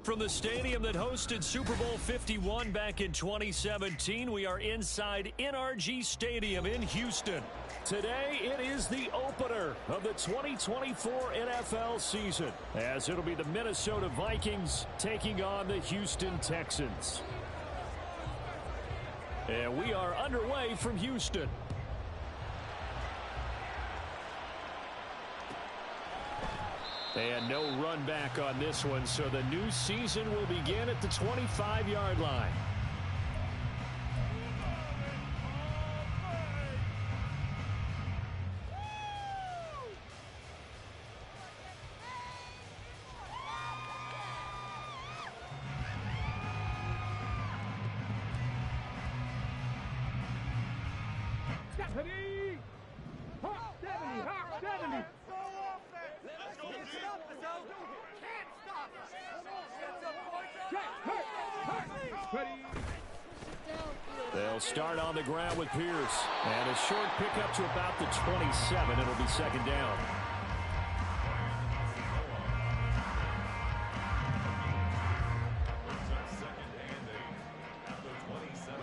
From the stadium that hosted Super Bowl 51 back in 2017, we are inside NRG Stadium in Houston. Today, it is the opener of the 2024 NFL season, as it'll be the Minnesota Vikings taking on the Houston Texans. And we are underway from Houston. And no run back on this one, so the new season will begin at the 25-yard line. They'll start on the ground with Pierce. And a short pickup to about the 27. It'll be second down.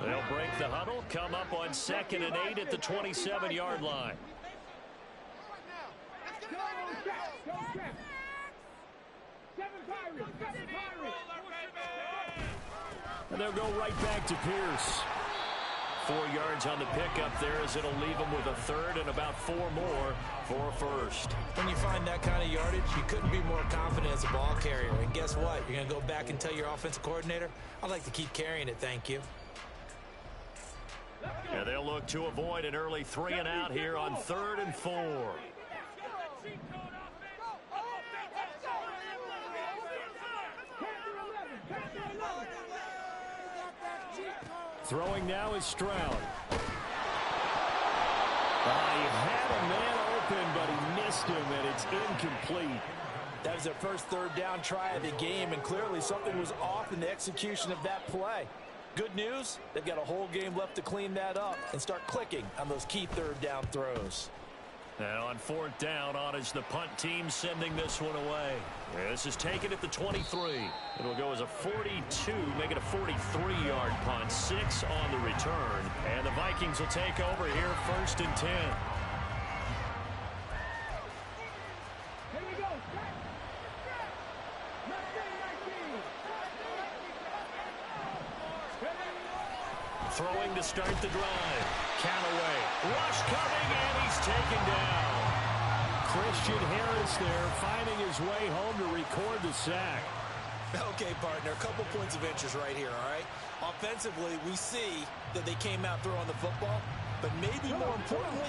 They'll break the huddle, come up on 2nd and 8 at the 27-yard line. And they'll go right back to Pierce. 4 yards on the pickup there, as it'll leave them with a third and about 4 more for a first. When you find that kind of yardage, you couldn't be more confident as a ball carrier. And guess what? You're going to go back and tell your offensive coordinator, I'd like to keep carrying it, thank you. And they'll look to avoid an early 3 and out here on 3rd and 4. Throwing now is Stroud. He had a man open, but he missed him, and it's incomplete. That was their first third down try of the game, and clearly something was off in the execution of that play. Good news, they've got a whole game left to clean that up and start clicking on those key third down throws. Now on 4th down, on is the punt team sending this one away. This is taken at the 23. It'll go as a 42, make it a 43-yard punt, 6 on the return. And the Vikings will take over here, 1st and 10. Throwing to start the drive. Callaway. Rush coming, and he's taken down. Christian Harris there, finding his way home to record the sack. Okay, partner, a couple points of interest right here, all right? Offensively, we see that they came out throwing the football, but maybe more importantly,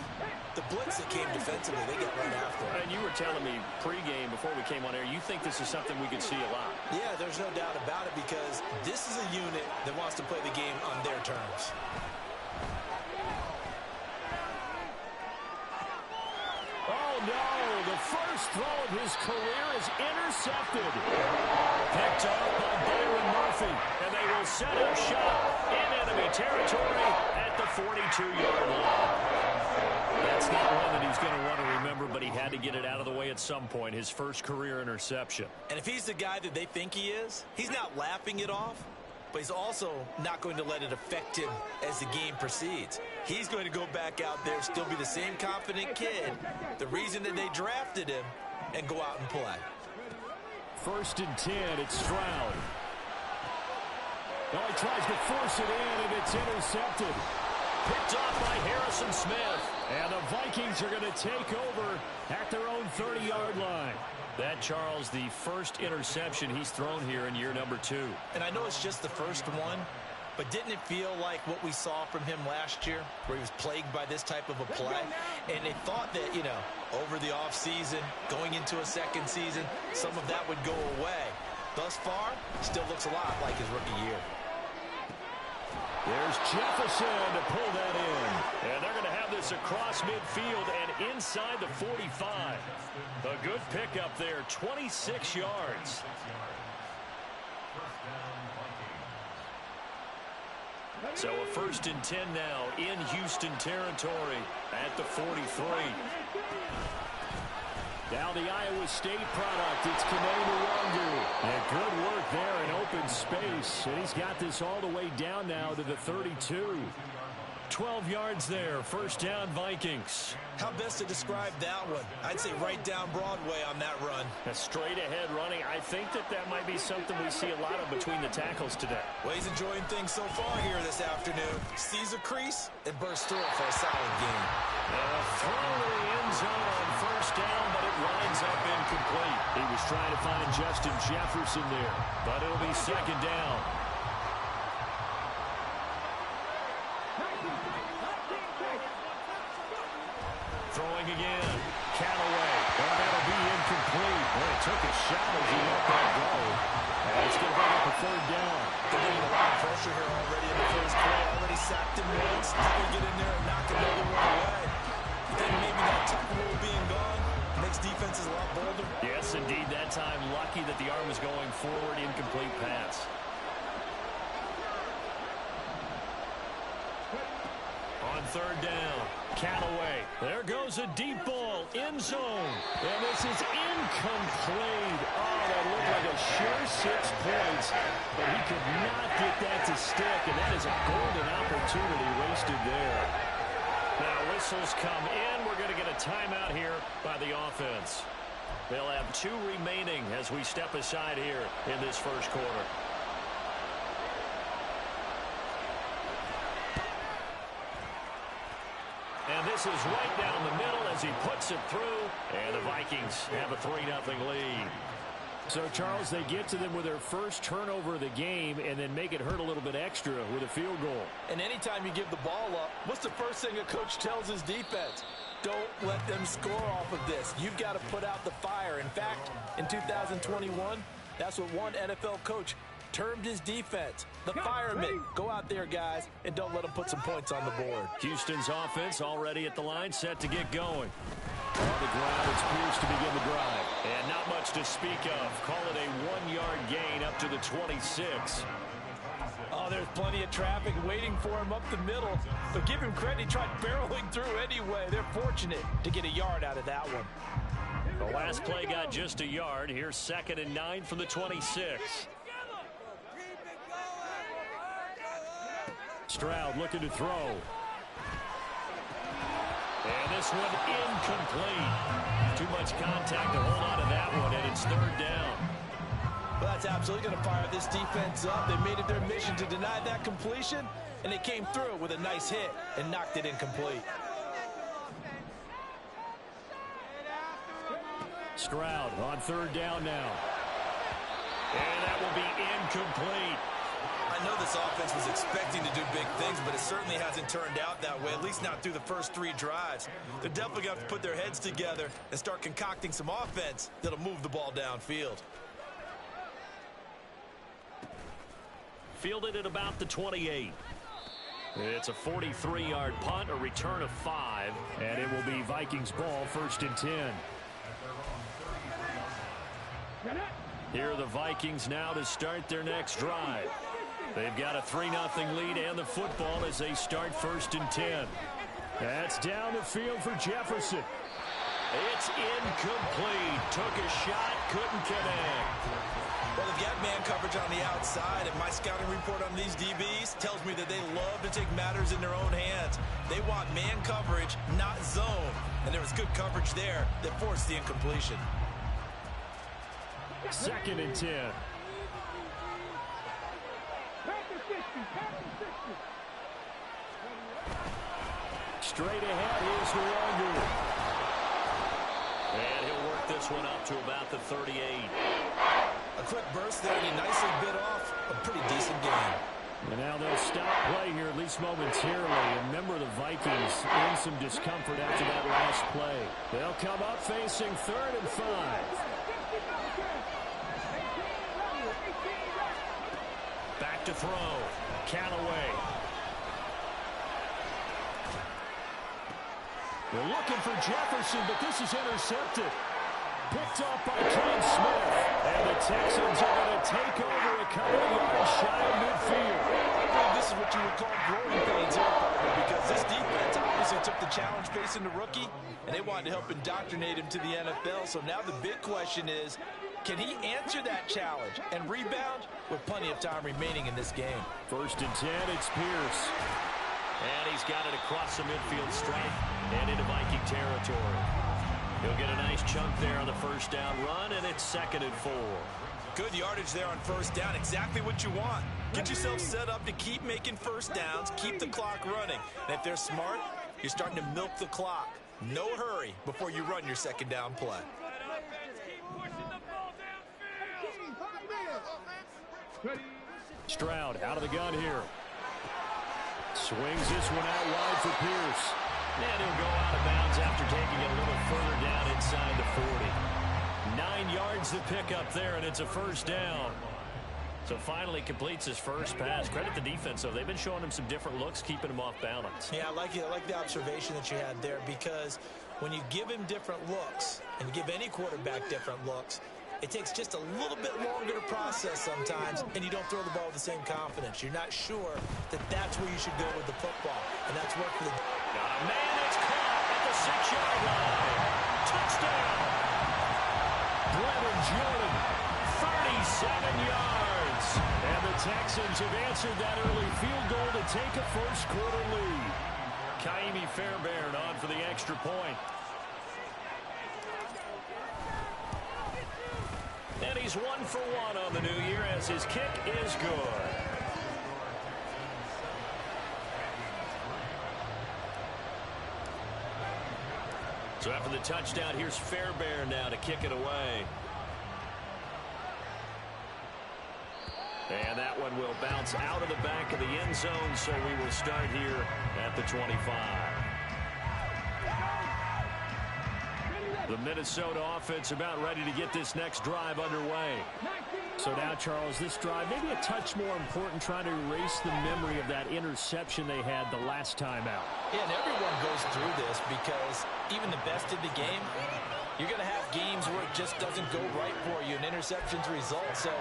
the blitz that came defensively, they got right after it. And you were telling me pregame before we came on air, you think this is something we could see a lot. Yeah, there's no doubt about it, because this is a unit that wants to play the game on their terms. Oh, no, the first throw of his career is intercepted. Picked off by Byron Murphy, and they will set up shop in enemy territory at the 42-yard line. That's not one that he's going to want to remember, but he had to get it out of the way at some point, his first career interception. And if he's the guy that they think he is, he's not laughing it off, but he's also not going to let it affect him as the game proceeds. He's going to go back out there, still be the same confident kid, the reason that they drafted him, and go out and play. 1st and 10, it's Stroud. He tries to force it in, and it's intercepted. Picked off by Harrison Smith. And the Vikings are going to take over at their own 30-yard line. That, Charles, the first interception he's thrown here in year number 2. And I know it's just the first one, but didn't it feel like what we saw from him last year, where he was plagued by this type of a play? And they thought that, you know, over the offseason, going into a second season, some of that would go away. Thus far, still looks a lot like his rookie year. There's Jefferson to pull that in. And they're going to have this across midfield and inside the 45. A good pickup there, 26 yards. So a 1st and 10 now in Houston territory at the 43. Now the Iowa State product, it's Kene Nwangwu. And good work there in open space. And he's got this all the way down now to the 32. 12 yards there, first down Vikings. How best to describe that one? I'd say right down Broadway on that run. A straight ahead running. I think that might be something we see a lot of between the tackles today. Well, he's enjoying things so far here this afternoon. Sees a crease and bursts through it for a solid gain. Throw to the end zone on first down, but it winds up incomplete. He was trying to find Justin Jefferson there, but it'll be second down. Throwing again. Callaway. Well, that'll be incomplete. Boy, it took a shot as he let that go. And it's going to bring up a third down. They're getting a lot of pressure here already in the first play. Already sacked him once. Now they get in there and knock another one away. But then maybe that tackle rule being gone makes defenses a lot bolder. Yes, indeed. That time, lucky that the arm was going forward. Incomplete pass. On third down, Callaway. There goes a deep ball, end zone. And this is incomplete. Oh, that looked like a sure 6 points. But he could not get that to stick. And that is a golden opportunity wasted there. Now whistles come in. We're going to get a timeout here by the offense. They'll have 2 remaining as we step aside here in this first quarter. And this is right down the middle as he puts it through. And the Vikings have a 3-0 lead. So, Charles, they get to them with their first turnover of the game and then make it hurt a little bit extra with a field goal. And anytime you give the ball up, what's the first thing a coach tells his defense? Don't let them score off of this. You've got to put out the fire. In fact, in 2021, that's what one NFL coach termed his defense, the firemen. Go out there, guys, and don't let them put some points on the board. Houston's offense already at the line, set to get going. On the ground, it's Pierce to begin the drive. And not much to speak of. Call it a 1-yard gain up to the 26. Oh, there's plenty of traffic waiting for him up the middle. But give him credit, he tried barreling through anyway. They're fortunate to get a yard out of that one. The last play got just a yard. Here's 2nd and 9 from the 26. Stroud looking to throw. And this one incomplete. Too much contact to hold on to that one, and it's 3rd down. Well, that's absolutely going to fire this defense up. They made it their mission to deny that completion, and they came through with a nice hit and knocked it incomplete. Stroud on 3rd down now. And that will be incomplete. I know this offense was expecting to do big things, but it certainly hasn't turned out that way, at least not through the first 3 drives. They're definitely going to have to put their heads together and start concocting some offense that'll move the ball downfield. Fielded at about the 28. It's a 43-yard punt, a return of 5, and it will be Vikings ball, 1st and 10. Here are the Vikings now to start their next drive. They've got a 3-0 lead and the football as they start 1st and 10. That's down the field for Jefferson. It's incomplete. Took a shot, couldn't connect. Well, they've got man coverage on the outside, and my scouting report on these DBs tells me that they love to take matters in their own hands. They want man coverage, not zone. And there was good coverage there that forced the incompletion. 2nd and 10. Straight ahead, here's Nwangwu. And he'll work this one up to about the 38. A quick burst there, and he nicely bit off a pretty decent game. And now they'll stop play here, at least momentarily. And remember, the Vikings in some discomfort after that last play. They'll come up facing 3rd and 5. Back to throw. Callaway. They're looking for Jefferson, but this is intercepted. Picked off by Ken Smith. And the Texans are going to take over a couple of yards shy of midfield. This is what you would call growing pains here, partner, because this defense obviously took the challenge facing chasing the rookie, and they wanted to help indoctrinate him to the NFL. So now the big question is, can he answer that challenge and rebound with plenty of time remaining in this game? 1st and 10, it's Pierce. And he's got it across the midfield stripe and into Viking territory. He'll get a nice chunk there on the first down run, and it's 2nd and 4. Good yardage there on first down. Exactly what you want. Get yourself set up to keep making first downs, keep the clock running. And if they're smart, you're starting to milk the clock. No hurry before you run your 2nd down play. Stroud out of the gun here. Swings this one out wide for Pierce. And he'll go out of bounds after taking it a little further down inside the 40. 9 yards to pick up there, and it's a first down. So finally completes his first pass. Credit the defense, though. They've been showing him some different looks, keeping him off balance. Yeah, I like it. I like the observation that you had there, because when you give him different looks, and you give any quarterback different looks, it takes just a little bit longer to process sometimes, and you don't throw the ball with the same confidence. You're not sure that that's where you should go with the football, and that's worked for the... Got a man that's caught at the 6-yard line. Touchdown! Brevin Jordan, 37 yards. And the Texans have answered that early field goal to take a first-quarter lead. Ka'imi Fairbairn on for the extra point. And he's 1 for 1 on the new year as his kick is good. So after the touchdown, here's Fairbairn now to kick it away. And that one will bounce out of the back of the end zone, so we will start here at the 25. The Minnesota offense about ready to get this next drive underway. So now, Charles, this drive maybe a touch more important, trying to erase the memory of that interception they had the last time out. Yeah, and everyone goes through this, because even the best in the game, you're going to have games where it just doesn't go right for you, and interceptions result. So,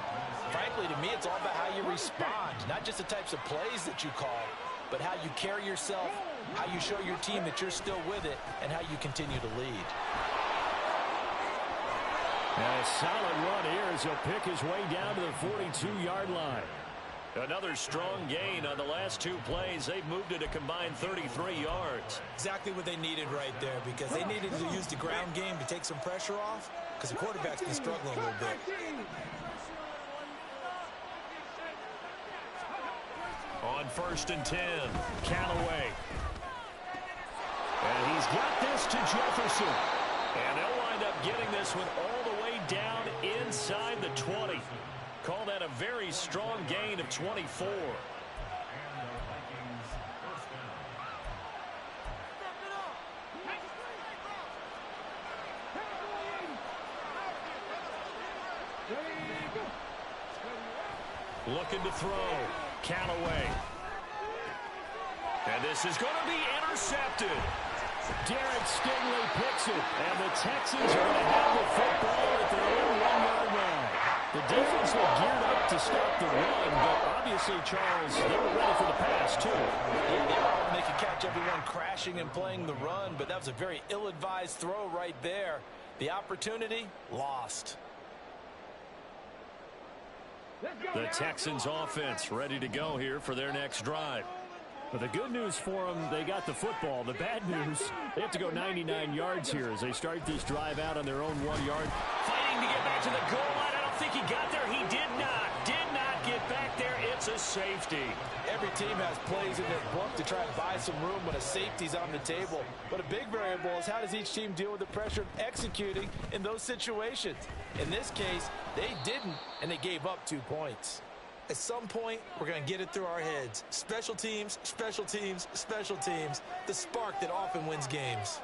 frankly, to me, it's all about how you respond, not just the types of plays that you call, but how you carry yourself, how you show your team that you're still with it, and how you continue to lead. And a solid run here as he'll pick his way down to the 42-yard line. Another strong gain on the last 2 plays. They've moved it a combined 33 yards. Exactly what they needed right there, because they needed to use the ground game to take some pressure off, because the quarterback's been struggling a little bit. On 1st and 10, Callaway. And he's got this to Jefferson. And they'll wind up getting this one all the way down inside the 20. Call that a very strong gain of 24. Looking to throw. Callaway. And this is going to be intercepted. Derek Stingley picks it, and the Texans are going to have the football at their own 1-yard line. The defense looked geared up to stop the run, but obviously, Charles, they were ready for the pass, too. Yeah, they were hoping they could catch everyone crashing and playing the run, but that was a very ill-advised throw right there. The opportunity, lost. The Texans offense ready to go here for their next drive. But the good news for them, they got the football. The bad news, they have to go 99 yards here as they start this drive out on their own 1-yard. Fighting to get back to the goal line. I don't think he got there. He did not get back there. It's a safety. Every team has plays in their book to try and buy some room when a safety's on the table. But a big variable is, how does each team deal with the pressure of executing in those situations? In this case, they didn't, and they gave up 2 points. At some point, we're going to get it through our heads. Special teams, special teams, special teams. The spark that often wins games.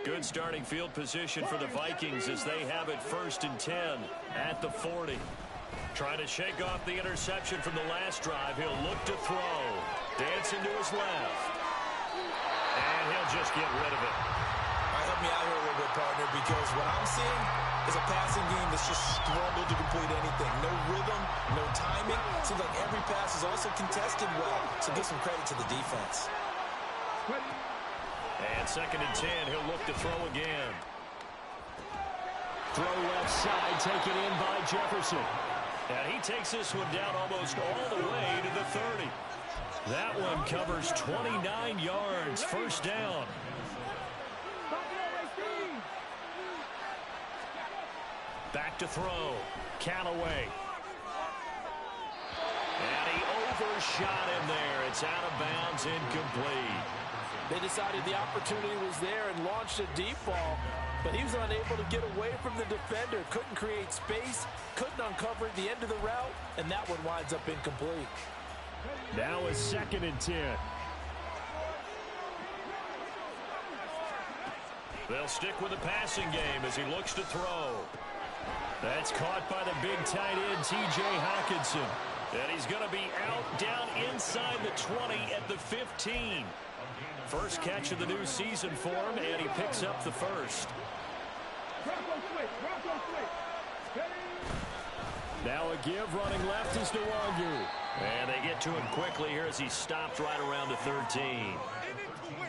Good starting field position for the Vikings as they have it 1st and 10 at the 40. Trying to shake off the interception from the last drive. He'll look to throw. Dancing to his left. And he'll just get rid of it. All right, help me out here a little bit, partner, because what I'm seeing, is a passing game that's just struggled to complete anything. No rhythm, no timing. Seems like every pass is also contested well, so give some credit to the defense. And 2nd and 10, he'll look to throw again. Throw left side, taken in by Jefferson. And he takes this one down almost all the way to the 30. That one covers 29 yards, 1st down. Back to throw. Callaway. And he overshot him there. It's out of bounds, incomplete. They decided the opportunity was there and launched a deep ball, but he was unable to get away from the defender. Couldn't create space, couldn't uncover the end of the route, and that one winds up incomplete. Now a 2nd and 10. They'll stick with the passing game as he looks to throw. That's caught by the big tight end, T.J. Hockenson. And he's going to be out down inside the 20 at the 15. First catch of the new season for him, and he picks up the first. Now a give, running left is Nwangu. And they get to him quickly here as he stopped right around the 13.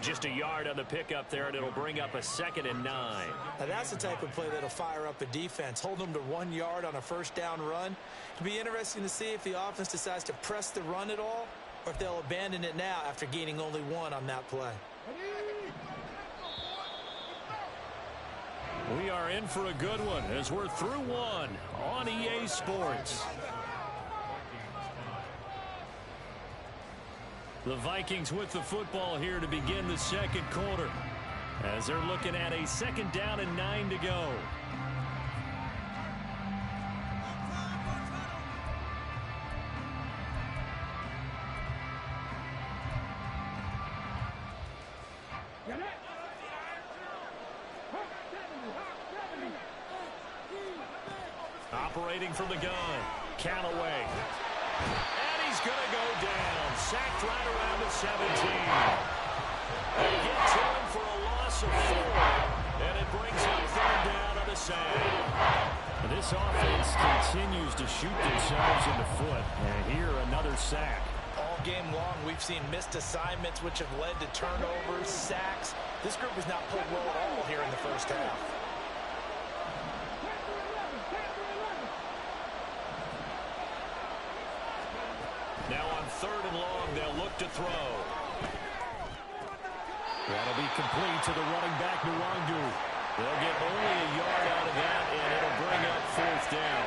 Just a yard on the pickup there, and it'll bring up a 2nd and 9. Now that's the type of play that'll fire up a defense. Hold them to 1 yard on a 1st down run. It'll be interesting to see if the offense decides to press the run at all, or if they'll abandon it now after gaining only 1 on that play. We are in for a good one as we're through 1 on EA Sports. The Vikings with the football here to begin the 2nd quarter as they're looking at a 2nd down and 9 to go. Operating from the gun, Callaway. And he's going to go down. Sacked right around the 17. They get to him for a loss of 4. And it brings up 3rd down on the sack. This offense continues to shoot themselves in the foot. And here another sack. All game long, we've seen missed assignments which have led to turnovers, sacks. This group has not played well at all here in the 1st half. Now on 3rd and long, they'll look to throw. That'll be complete to the running back, Nwangu. They'll get only a yard out of that, and it'll bring up 4th down.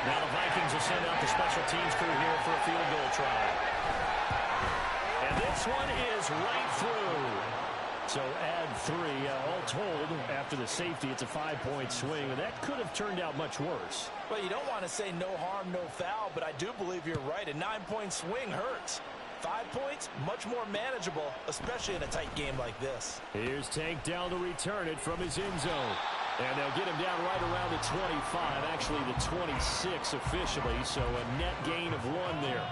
Now the Vikings will send out the special teams crew here for a field goal try. And this one is right through. So add 3. All told, after the safety, it's a 5-point swing, and that could have turned out much worse. Well, you don't want to say no harm, no foul, but I do believe you're right. A 9-point swing hurts. 5 points, much more manageable, especially in a tight game like this. Here's Tank down to return it from his end zone. And they'll get him down right around the 25, actually the 26 officially, so a net gain of 1 there.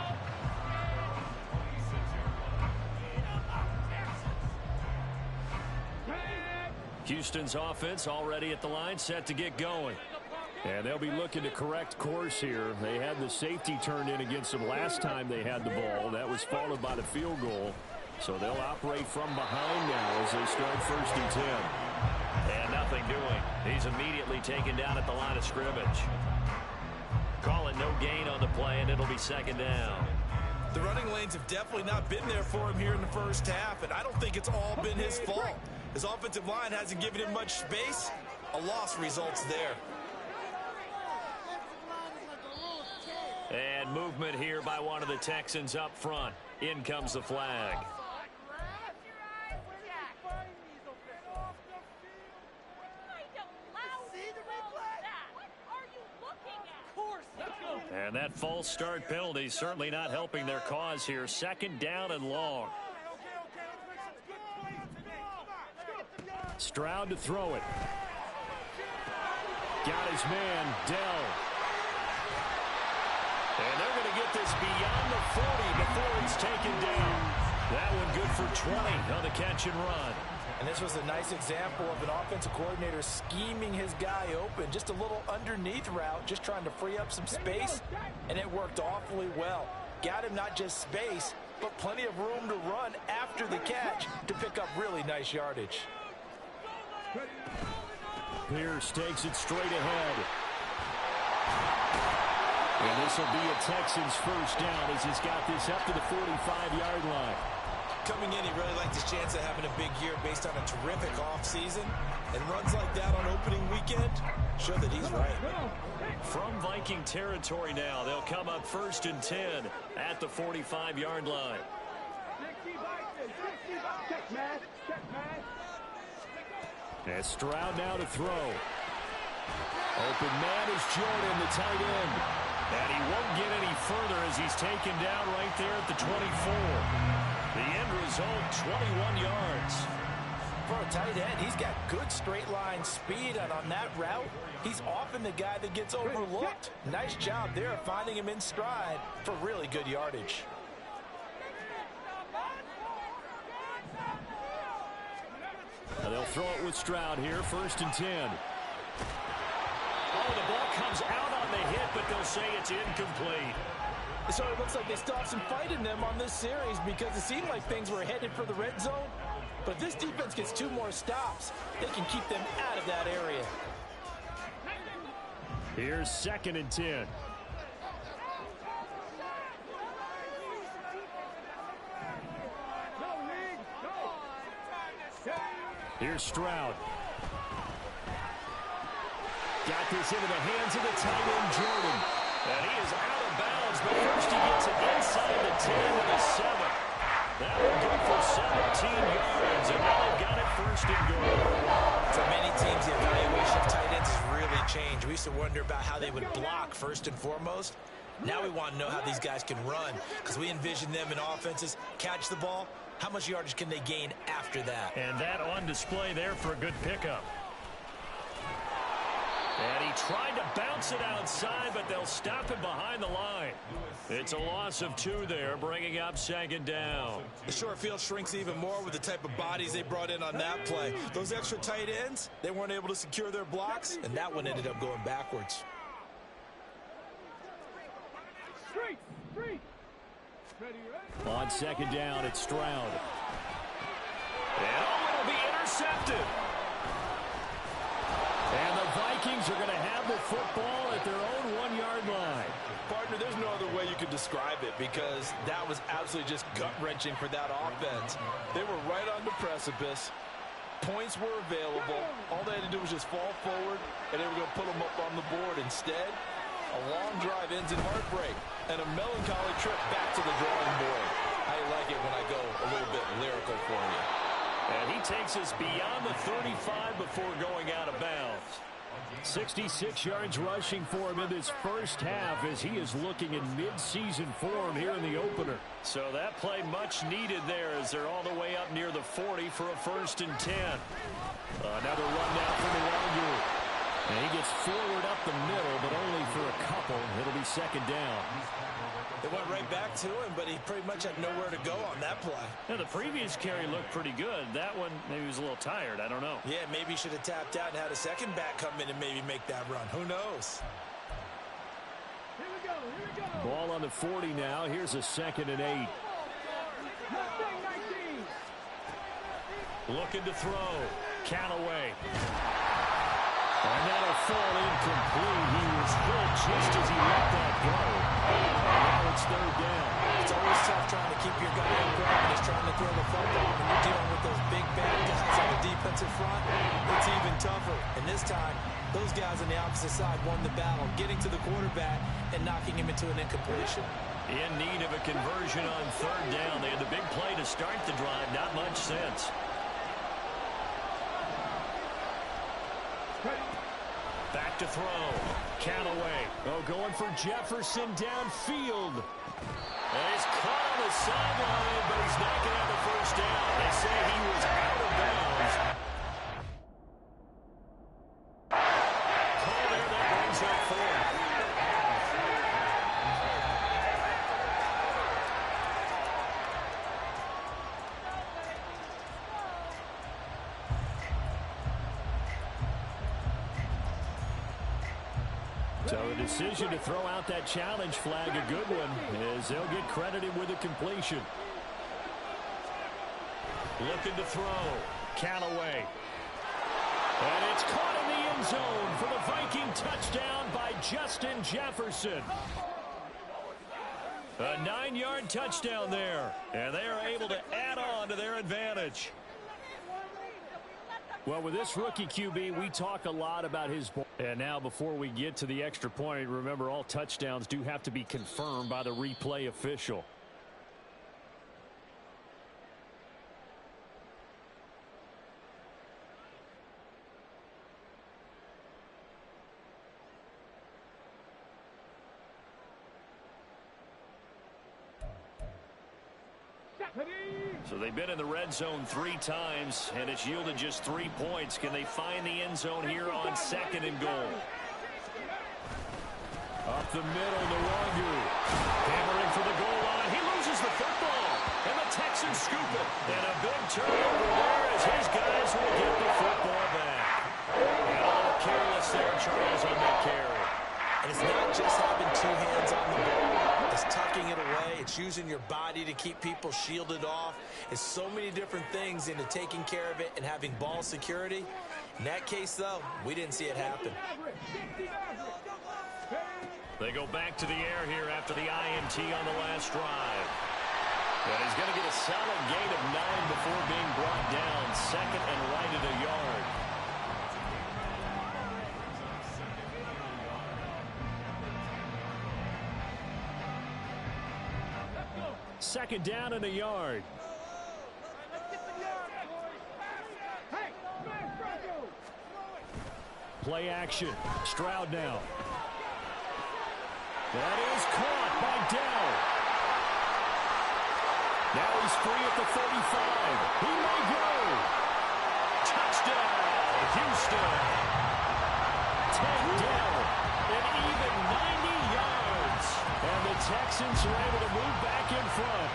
Houston's offense already at the line, set to get going. And they'll be looking to correct course here. They had the safety turned in against them last time they had the ball. That was followed by the field goal. So they'll operate from behind now as they start 1st and 10. And nothing doing. He's immediately taken down at the line of scrimmage. Call it no gain on the play, and it'll be 2nd down. The running lanes have definitely not been there for him here in the 1st half, and I don't think it's all been his fault. His offensive line hasn't given him much space. A loss results there. And movement here by one of the Texans up front. In comes the flag. And that false start penalty certainly not helping their cause here. 2nd down and long. Stroud to throw it. Got his man, Dell. And they're going to get this beyond the 40 before it's taken down. That one good for 20 on the catch and run. And this was a nice example of an offensive coordinator scheming his guy open. Just a little underneath route, just trying to free up some space, and it worked awfully well. Got him not just space, but plenty of room to run after the catch to pick up really nice yardage. Pierce takes it straight ahead. And this will be a Texans first down as he's got this up to the 45-yard line. Coming in, he really liked his chance of having a big year based on a terrific offseason. And runs like that on opening weekend show that he's right. From Viking territory now, they'll come up 1st and 10 at the 45-yard line. As Stroud now to throw. Open man is Jordan, the tight end. And he won't get any further as he's taken down right there at the 24. The end result, 21 yards. For a tight end, he's got good straight line speed, and on that route, he's often the guy that gets overlooked. Nice job there of finding him in stride for really good yardage. And they'll throw it with Stroud here, 1st and 10. Oh, the ball comes out on the hit, but they'll say it's incomplete. So it looks like they still have some fight in them on this series because it seemed like things were headed for the red zone. But if this defense gets 2 more stops, they can keep them out of that area. Here's 2nd and 10. Here's Stroud. Got this into the hands of the tight end, Jordan. And he is out of bounds, but first he gets it inside the 10 to the 7. That will go for 17 yards, and now they've got it 1st and goal. For many teams, the evaluation of tight ends has really changed. We used to wonder about how they would block first and foremost. Now we want to know how these guys can run because we envision them in offenses, catch the ball. How much yardage can they gain after that? And that on display there for a good pickup. And he tried to bounce it outside, but they'll stop him behind the line. It's a loss of 2 there, bringing up 2nd down. The short field shrinks even more with the type of bodies they brought in on that play. Those extra tight ends, they weren't able to secure their blocks, and that one ended up going backwards. On 2nd down, it's Stroud. And it'll be intercepted. And the Vikings are going to have the football at their own 1-yard line. Partner, there's no other way you could describe it because that was absolutely just gut-wrenching for that offense. They were right on the precipice. Points were available. All they had to do was just fall forward, and they were going to put them up on the board. Instead, a long drive ends in heartbreak and a melancholy trip back to the drawing board. I like it when I go a little bit lyrical for you. And he takes us beyond the 35 before going out of bounds. 66 yards rushing for him in this first half as he is looking in mid-season form here in the opener. So that play much needed there as they're all the way up near the 40 for a 1st and 10. Another run now from the Longoria. And he gets forward up the middle, but only for a couple. It'll be 2nd down. They went right back to him, but he pretty much had nowhere to go on that play. Now, the previous carry looked pretty good. That one, maybe he was a little tired. I don't know. Yeah, maybe he should have tapped out and had a second back come in and maybe make that run. Who knows? Here we go. Ball on the 40 now. Here's a 2nd and 8. Looking to throw. Callaway. And that'll fall incomplete. He was hit just as he let that go. Now it's 3rd down. It's always tough trying to keep your guy in ground just trying to throw the football. When you're dealing with those big bad guys on the defensive front, it's even tougher. And this time, those guys on the opposite side won the battle, getting to the quarterback and knocking him into an incompletion. In need of a conversion on 3rd down. They had the big play to start the drive. Not much sense. Back to throw. Callaway. Oh, going for Jefferson downfield. And he's caught on the sideline, but he's not going to have the 1st down. They say he was out of bounds. Call there, that brings up 4th. So the decision to throw out that challenge flag, a good one, as they'll get credited with a completion. Looking to throw. Callaway. And it's caught in the end zone for the Viking touchdown by Justin Jefferson. A 9-yard touchdown there, and they are able to add on to their advantage. Well, with this rookie QB, we talk a lot about his ball. And now before we get to the extra point, remember all touchdowns do have to be confirmed by the replay official. So they've been in the red zone 3 times, and it's yielded just 3 points. Can they find the end zone here on 2nd and goal? Up the middle, Nwangu. Hammering for the goal line. He loses the football, and the Texans scoop it. And a big turnover there as his guys will get the football back. And a little careless there, Charles, on that carry. And it's not just having 2 hands on the ball. It's tucking it away. It's using your body to keep people shielded off. It's so many different things into taking care of it and having ball security. In that case, though, we didn't see it happen. They go back to the air here after the INT on the last drive. And he's going to get a solid gain of 9 before being brought down. 2nd and right at a yard. 2nd down and a yard. Play action. Stroud now. That is caught by Dell. Now he's free at the 35. He may go. Touchdown, Houston. 10 down. An even 90 yards. And the Texans are able to move back in front.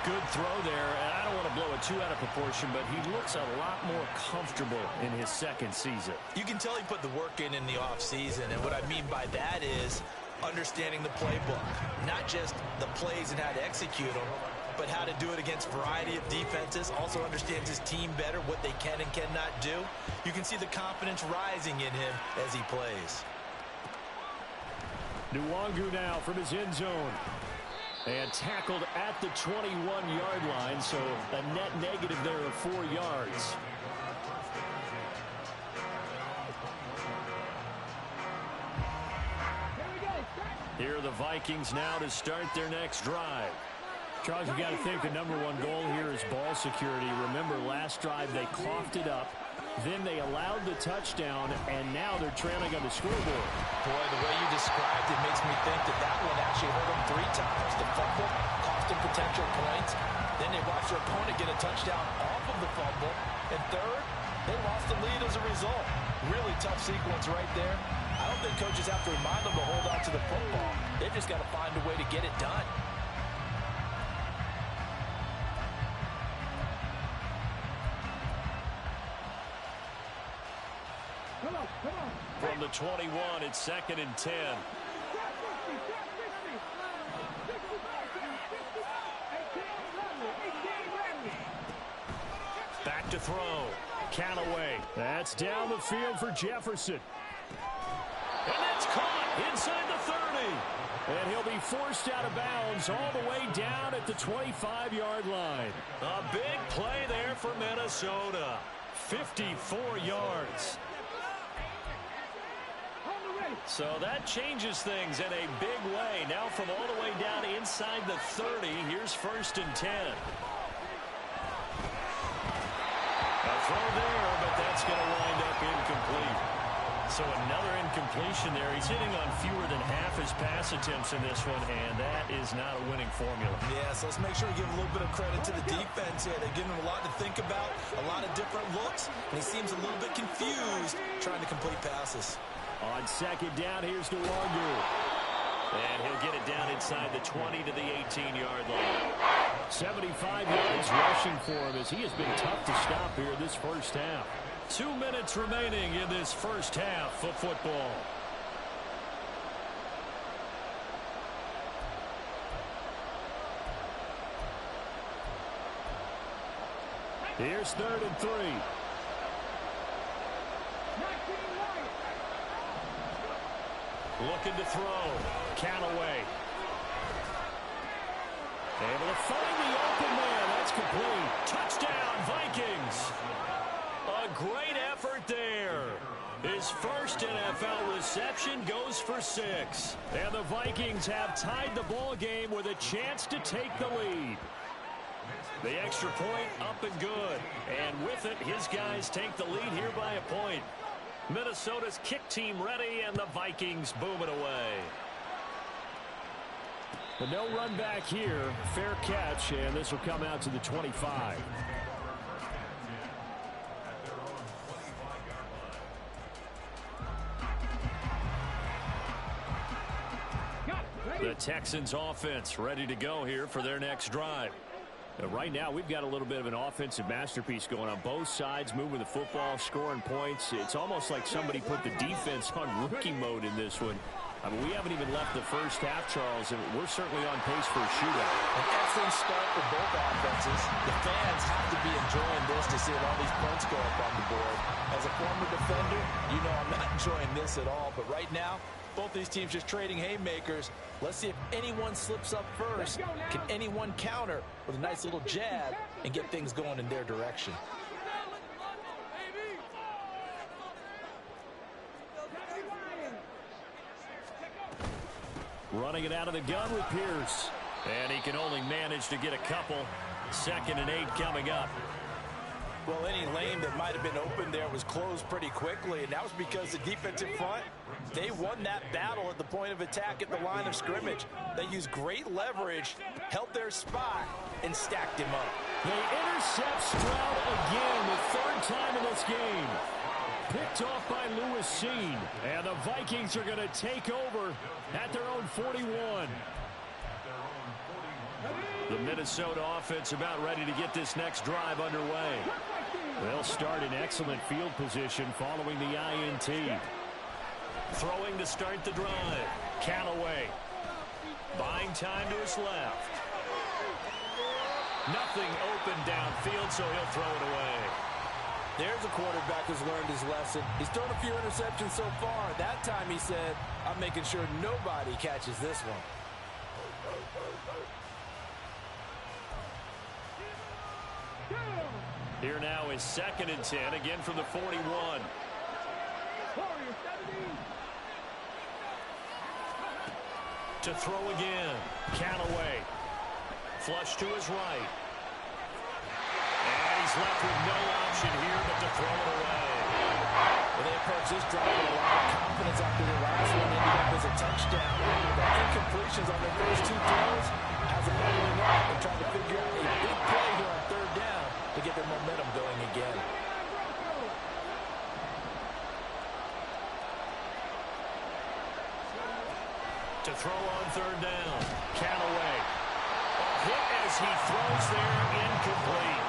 Good throw there. And I don't want to blow it too out of proportion, but he looks a lot more comfortable in his 2nd season. You can tell he put the work in the offseason, and what I mean by that is understanding the playbook. Not just the plays and how to execute them, but how to do it against a variety of defenses. Also understands his team better, what they can and cannot do. You can see the confidence rising in him as he plays. Nwangu now from his end zone. And tackled at the 21-yard line, so a net negative there of 4 yards. Here are the Vikings now to start their next drive. Charles, you got to think the number 1 goal here is ball security. Remember, last drive they coughed it up. Then they allowed the touchdown, and now they're trailing on the scoreboard. Boy, the way you described it makes me think that one actually hurt them 3 times. The fumble cost them potential points. Then they watched their opponent get a touchdown off of the fumble. And third, they lost the lead as a result. Really tough sequence right there. I don't think coaches have to remind them to hold on to the football. They've just got to find a way to get it done. From the 21, it's 2nd and 10. Back to throw. Callaway. That's down the field for Jefferson. And that's caught inside the 30. And he'll be forced out of bounds all the way down at the 25-yard line. A big play there for Minnesota. 54 yards. So that changes things in a big way. Now from all the way down inside the 30, here's 1st and 10. A throw there, but that's going to wind up incomplete. So another incompletion there. He's hitting on fewer than half his pass attempts in this one, and that is not a winning formula. Yeah, so let's make sure we give a little bit of credit to the defense here. They're giving him a lot to think about, a lot of different looks, and he seems a little bit confused trying to complete passes. On 2nd down, here's Nwangu. And he'll get it down inside the 20 to the 18-yard line. 75 yards rushing for him as he has been tough to stop here this first half. 2 minutes remaining in this first half of football. Here's 3rd and 3. Looking to throw. Callaway. Able to find the open man. That's complete. Touchdown, Vikings. A great effort there. His first NFL reception goes for 6. And the Vikings have tied the ball game with a chance to take the lead. The extra point up and good. And with it, his guys take the lead here by a point. Minnesota's kick team ready, and the Vikings boom it away. But no run back here. Fair catch, and this will come out to the 25. The Texans offense ready to go here for their next drive. Right now, we've got a little bit of an offensive masterpiece going on both sides, moving the football, scoring points. It's almost like somebody put the defense on rookie mode in this one. I mean, we haven't even left the first half, Charles, and we're certainly on pace for a shootout. An excellent start for both offenses. The fans have to be enjoying this to see all these points go up on the board. As a former defender, you know I'm not enjoying this at all. But right now, both these teams just trading haymakers. Let's see if anyone slips up first. Can anyone counter with a nice little jab and get things going in their direction? Running it out of the gun with Pierce. And he can only manage to get a couple. 2nd and 8 coming up. Well, any lane that might have been open there was closed pretty quickly, and that was because the defensive front, they won that battle at the point of attack at the line of scrimmage. They used great leverage, held their spot, and stacked him up. They intercept Stroud again, the 3rd time in this game. Picked off by Lewis Cine, and the Vikings are going to take over at their own 41. The Minnesota offense about ready to get this next drive underway. They'll start in excellent field position following the INT. Throwing to start the drive. Callaway. Buying time to his left. Nothing open downfield, so he'll throw it away. There's a quarterback who's learned his lesson. He's thrown a few interceptions so far. That time he said, I'm making sure nobody catches this one. Here now is 2nd and 10, again from the 41. To throw again. Callaway. Flush to his right. And he's left with no option here but to throw it away. Well, they approach this drive with a lot of confidence after the last one ended up as a touchdown. The incompletions on their first 2 throws has them leveling up and trying to figure out a big play here on 3rd down to get their momentum going again. To throw on 3rd down. Callaway. A hit as he throws there, incomplete.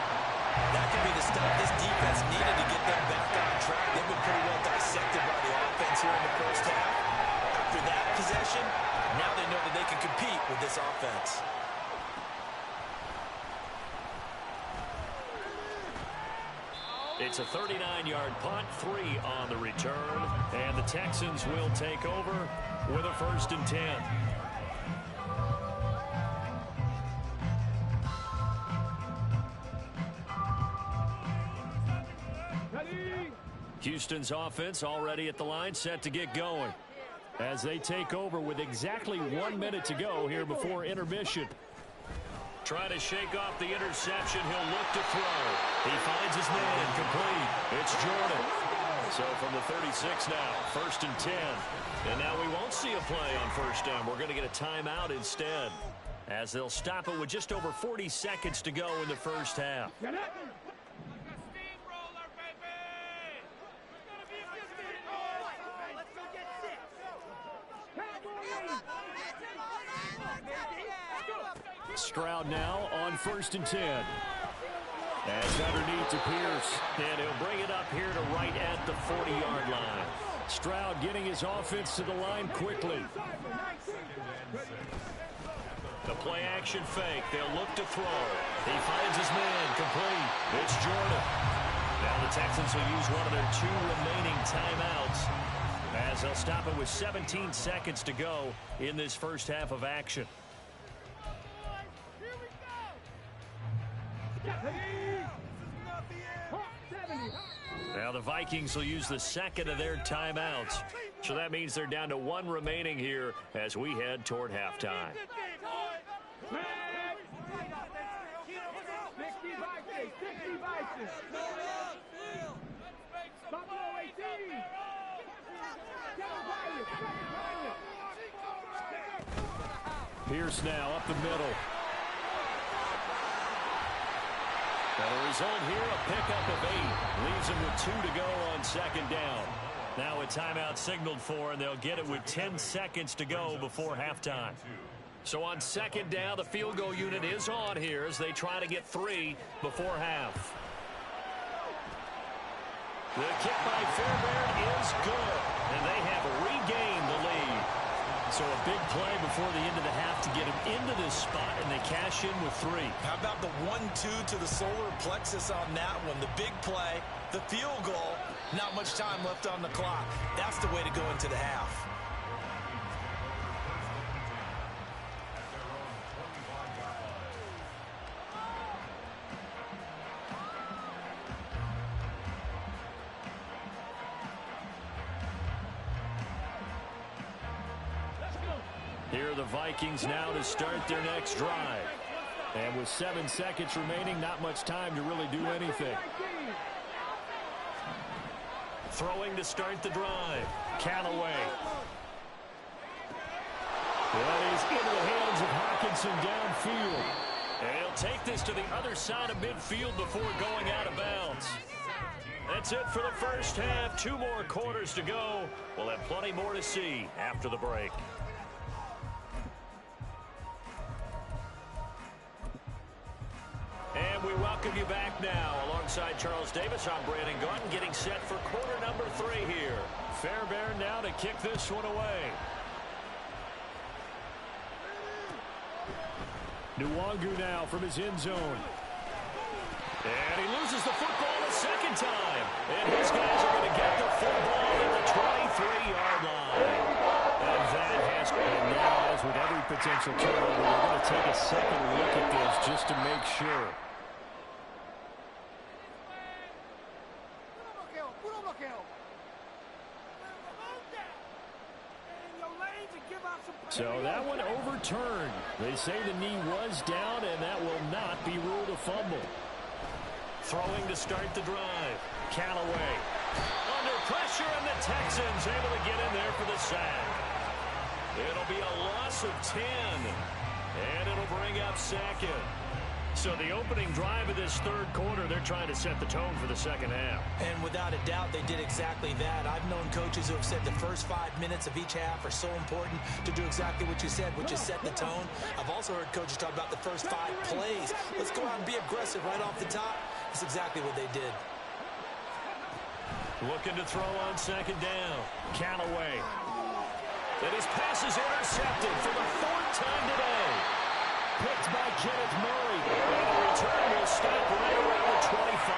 That could be the stop this defense needed to get them back on track. They've been pretty well dissected by the offense here in the first half. After that possession, now they know that they can compete with this offense. It's a 39-yard punt, 3 on the return, and the Texans will take over with a 1st and 10. Houston's offense already at the line, set to get going as they take over with exactly 1 minute to go here before intermission. Trying to shake off the interception. He'll look to throw. He finds his man complete. It's Jordan. So from the 36 now, 1st and 10. And now we won't see a play on 1st down. We're going to get a timeout instead, as they'll stop it with just over 40 seconds to go in the first half. Stroud now on 1st and 10. That's underneath to Pierce, and he'll bring it up here to right at the 40-yard line. Stroud getting his offense to the line quickly. The play-action fake. They'll look to throw. He finds his man. Complete. It's Jordan. Now the Texans will use one of their 2 remaining timeouts as they'll stop it with 17 seconds to go in this first half of action. Now the Vikings will use the second of their timeouts. So that means they're down to 1 remaining here as we head toward halftime. Pierce now up the middle. Now the result here, a pickup of 8. Leaves them with 2 to go on second down. Now a timeout signaled for, and they'll get it with 10 seconds to go before halftime. So on second down, the field goal unit is on here as they try to get 3 before half. The kick by Fairbairn is good, and they have regained the lead. So a big play before the end of the half to get them into this spot, and they cash in with 3. How about the 1-2 to the solar plexus on that one? The big play, the field goal, not much time left on the clock. That's the way to go into the half. Here are the Vikings now to start their next drive. And with 7 seconds remaining, not much time to really do anything. Throwing to start the drive. Callaway. That is into the hands of Hockenson downfield. And he'll take this to the other side of midfield before going out of bounds. That's it for the first half. 2 more quarters to go. We'll have plenty more to see after the break. And we welcome you back now. Alongside Charles Davis, I'm Brandon Gaudin, getting set for quarter number 3 here. Fairbairn now to kick this one away. Nwangu now from his end zone. And he loses the football a second time. And his guys are going to get the football at the 23-yard line. And now, as with every potential turnover, we're going to take a second look at this just to make sure. So that one overturned. They say the knee was down, and that will not be ruled a fumble. Throwing to start the drive. Callaway. Under pressure, and the Texans able to get in there for the sack. It'll be a loss of 10, and it'll bring up second. So the opening drive of this third quarter, they're trying to set the tone for the second half. And without a doubt, they did exactly that. I've known coaches who have said the first 5 minutes of each half are so important to do exactly what you said, which is set the tone. I've also heard coaches talk about the first 5 plays. Let's go out and be aggressive right off the top. That's exactly what they did. Looking to throw on second down. Callaway. And his pass is intercepted for the 4th time today. Picked by Kenneth Murray. And the return will stop right around the 25.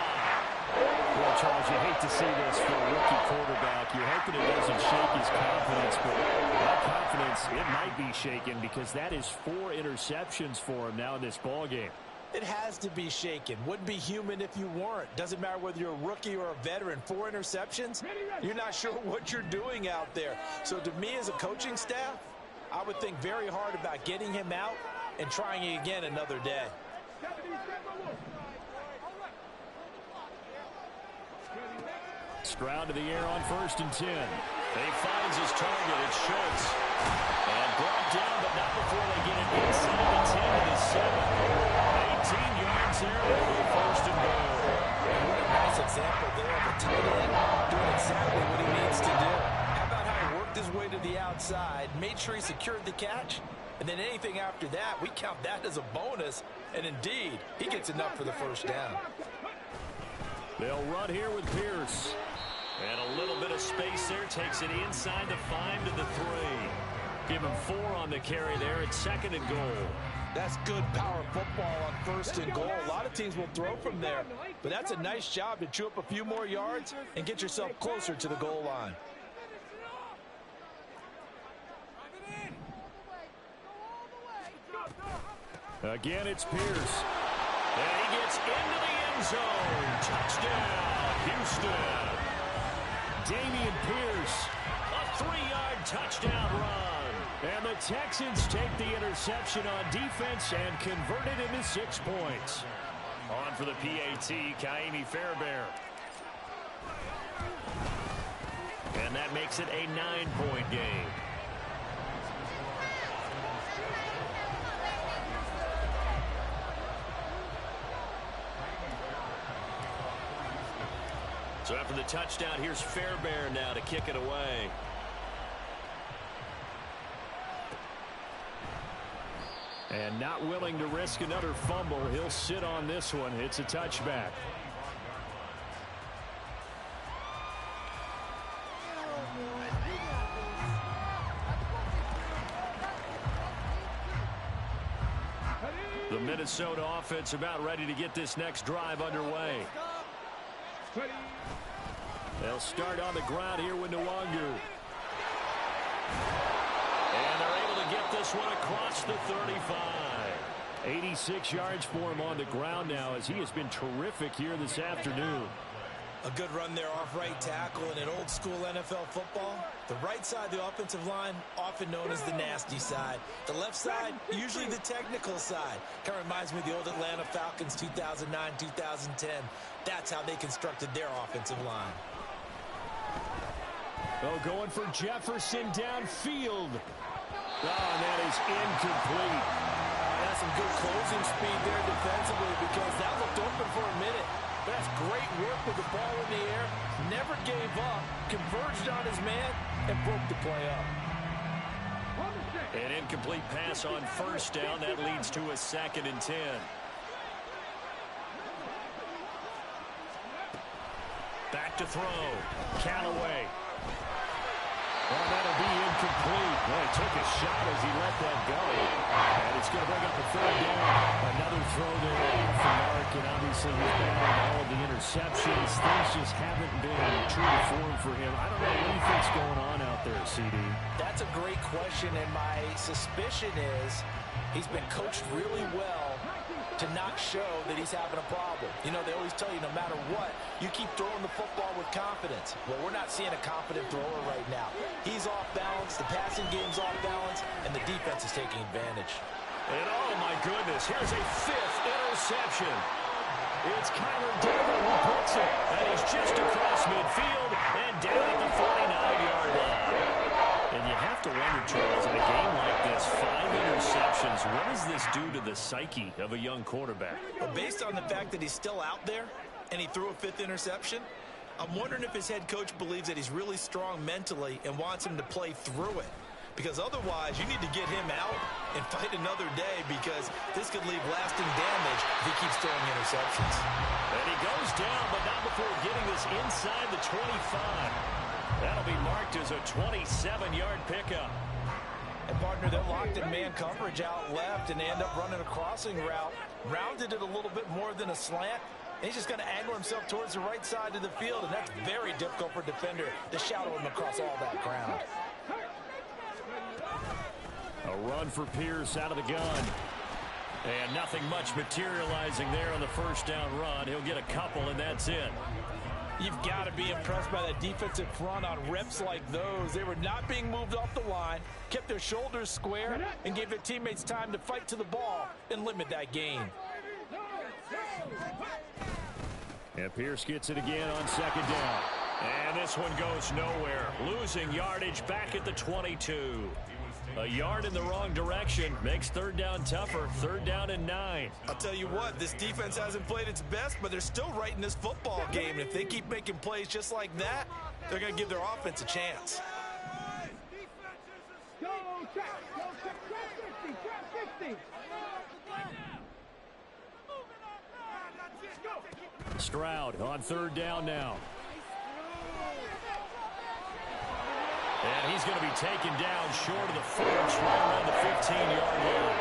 Well, Charles, you hate to see this for a rookie quarterback. You're hoping it doesn't shake his confidence, but that confidence, it might be shaken because that is 4 interceptions for him now in this ballgame. It has to be shaken. Wouldn't be human if you weren't. Doesn't matter whether you're a rookie or a veteran. 4 interceptions, you're not sure what you're doing out there. So to me as a coaching staff, I would think very hard about getting him out and trying it again another day. Stroud to the air on 1st and 10. He finds his target. It's Schultz. And brought down, but not before they get it inside the 10 to the 7. 18 yards there. They'll go 1st and goal. Nice example there of a tight end doing exactly what he needs to do. How about how he worked his way to the outside, made sure he secured the catch, and then anything after that, we count that as a bonus. And indeed, he gets enough for the 1st down. They'll run here with Pierce. And a little bit of space there. Takes it inside the 5 to the 3. Give him 4 on the carry there. It's 2nd and goal. That's good power football on 1st and goal. A lot of teams will throw from there. But that's a nice job to chew up a few more yards and get yourself closer to the goal line. Again, it's Pierce. And he gets into the end zone. Touchdown, Houston. Damian Pierce, a 3-yard touchdown run. And the Texans take the interception on defense and convert it into 6 points. On for the PAT, Ka'imi Fairbairn. And that makes it a 9-point game. So after the touchdown, here's Fairbairn now to kick it away. And not willing to risk another fumble, he'll sit on this one. It's a touchback. The Minnesota offense about ready to get this next drive underway. They'll start on the ground here with Nwangu. And they're able to get this one across the 35. 86 yards for him on the ground now as he has been terrific here this afternoon. A good run there off right tackle in an old school NFL football. The right side of the offensive line, often known as the nasty side. The left side, usually the technical side. Kind of reminds me of the old Atlanta Falcons 2009, 2010. That's how they constructed their offensive line. Oh, going for Jefferson downfield. Oh, and that is incomplete. That's some good closing speed there defensively because that looked open for a minute. That's great work with the ball in the air. Never gave up. Converged on his man and broke the play up. An incomplete pass on 1st down. That leads to a 2nd and 10. Back to throw. Callaway. Well, that'll be incomplete. Well, he took a shot as he let that go. And it's going to bring up the 3rd down. Another throw there for Mark, and obviously he's battled all of the interceptions. Things just haven't been true to form for him. I don't know what he thinks going on out there, CD. That's a great question, and my suspicion is he's been coached really well to not show that he's having a problem. You know, they always tell you no matter what, you keep throwing the football with confidence. Well, we're not seeing a confident thrower right now. He's off balance, the passing game's off balance, and the defense is taking advantage. And oh my goodness, here's a 5th interception. It's Kyler Dillon who puts it. And he's just across midfield and down at the 49-yard line. And you have to wonder, Charles, in a game like this, 5 interceptions, what does this do to the psyche of a young quarterback? Well, based on the fact that he's still out there and he threw a 5th interception, I'm wondering if his head coach believes that he's really strong mentally and wants him to play through it. Because otherwise, you need to get him out and fight another day because this could leave lasting damage if he keeps throwing interceptions. And he goes down, but not before getting this inside the 25. That'll be marked as a 27-yard pickup. And, partner, they're locked in man coverage out left, and they end up running a crossing route. Rounded it a little bit more than a slant. And he's just going to angle himself towards the right side of the field, and that's very difficult for a defender to shadow him across all that ground. A run for Pierce out of the gun. And nothing much materializing there on the 1st down run. He'll get a couple, and that's it. You've got to be impressed by that defensive front on reps like those. They were not being moved off the line, kept their shoulders square, and gave their teammates time to fight to the ball and limit that gain. And Pierce gets it again on 2nd down. And this one goes nowhere. Losing yardage back at the 22. A yard in the wrong direction makes 3rd down tougher. 3rd down and 9. I'll tell you what, this defense hasn't played its best, but they're still right in this football game. And if they keep making plays just like that, they're going to give their offense a chance. Go, check. Go, check. Trap 50. Stroud on third down now. And he's going to be taken down short of the first, right around the 15-yard line.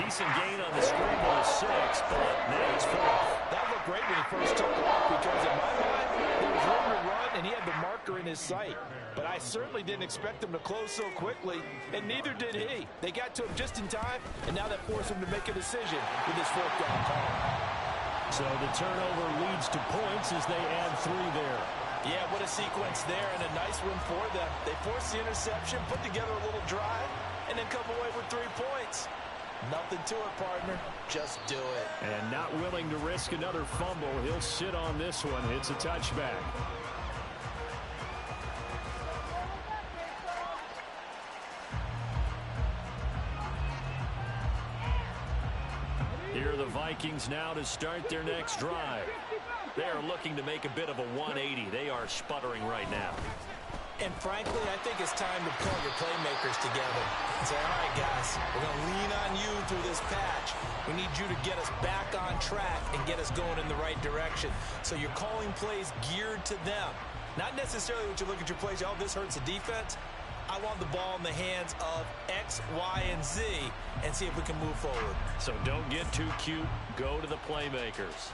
Decent gain on the scramble is 6, but now it's 4. That looked great when he first took off because in my mind, there was room to run and he had the marker in his sight. But I certainly didn't expect him to close so quickly, and neither did he. They got to him just in time, and now that forced him to make a decision with his fourth down call. So the turnover leads to points as they add 3 there. Yeah, what a sequence there, and a nice one for them. They forced the interception, put together a little drive, and then come away with 3 points. Nothing to it, partner. Just do it. And not willing to risk another fumble. He'll sit on this one. It's a touchback. Here are the Vikings now to start their next drive. They are looking to make a bit of a 180. They are sputtering right now. And frankly, I think it's time to call your playmakers together and say, all right, guys, we're going to lean on you through this patch. We need you to get us back on track and get us going in the right direction. So you're calling plays geared to them. Not necessarily what you look at your plays, oh, this hurts the defense. I want the ball in the hands of X, Y, and Z and see if we can move forward. So don't get too cute. Go to the playmakers.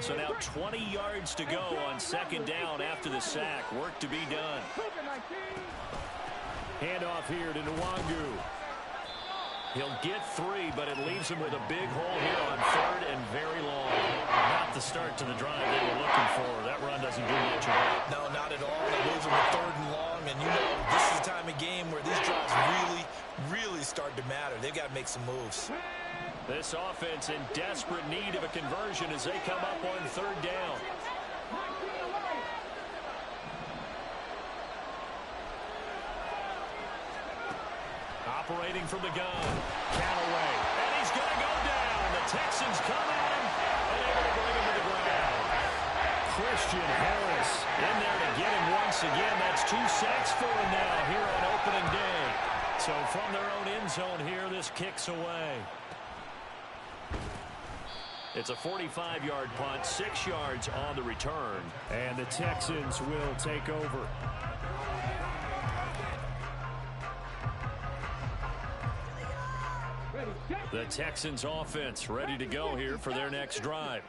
So now 20 yards to go on second down after the sack. Work to be done. Handoff here to Nwangu. He'll get 3, but it leaves him with a big hole here on third and very long. Not the start to the drive they were looking for. That run doesn't do much of that. No, not at all. It leaves him with third and long, and you know this is the time of game where these drives really start to matter. They've got to make some moves. This offense in desperate need of a conversion as they come up on third down. Operating from the gun. Callaway. And he's going to go down. The Texans come at him and able to bring him to the ground. Christian Harris in there to get him once again. That's 2 sacks for him now here on opening day. So from their own end zone here, this kicks away. It's a 45-yard punt, 6 yards on the return. And the Texans will take over. The Texans offense ready to go here for their next drive.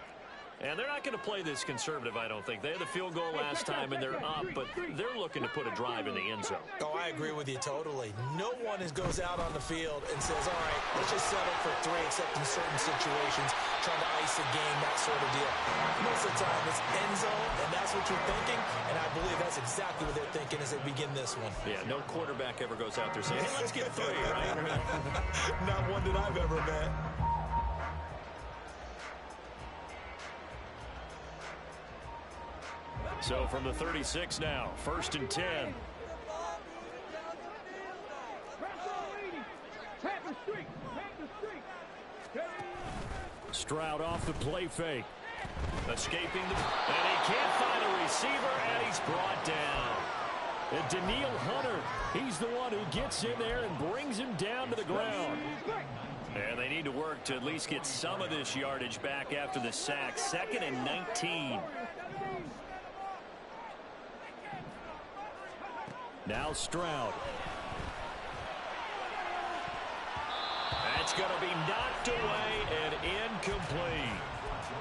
And they're not going to play this conservative, I don't think. They had the field goal last time, and they're up, but they're looking to put a drive in the end zone. Oh, I agree with you totally. No one goes out on the field and says, all right, let's just settle for 3, except in certain situations, trying to ice a game, that sort of deal. Most of the time, it's end zone, and that's what you're thinking, and I believe that's exactly what they're thinking as they begin this one. Yeah, no quarterback ever goes out there saying, hey, let's get 3, right? Not one that I've ever met. So from the 36 now, 1st and 10. Stroud off the play fake. Escaping the... And he can't find a receiver, and he's brought down. And Daniil Hunter, he's the one who gets in there and brings him down to the ground. And they need to work to at least get some of this yardage back after the sack. 2nd and 19. Now Stroud. That's going to be knocked away and incomplete.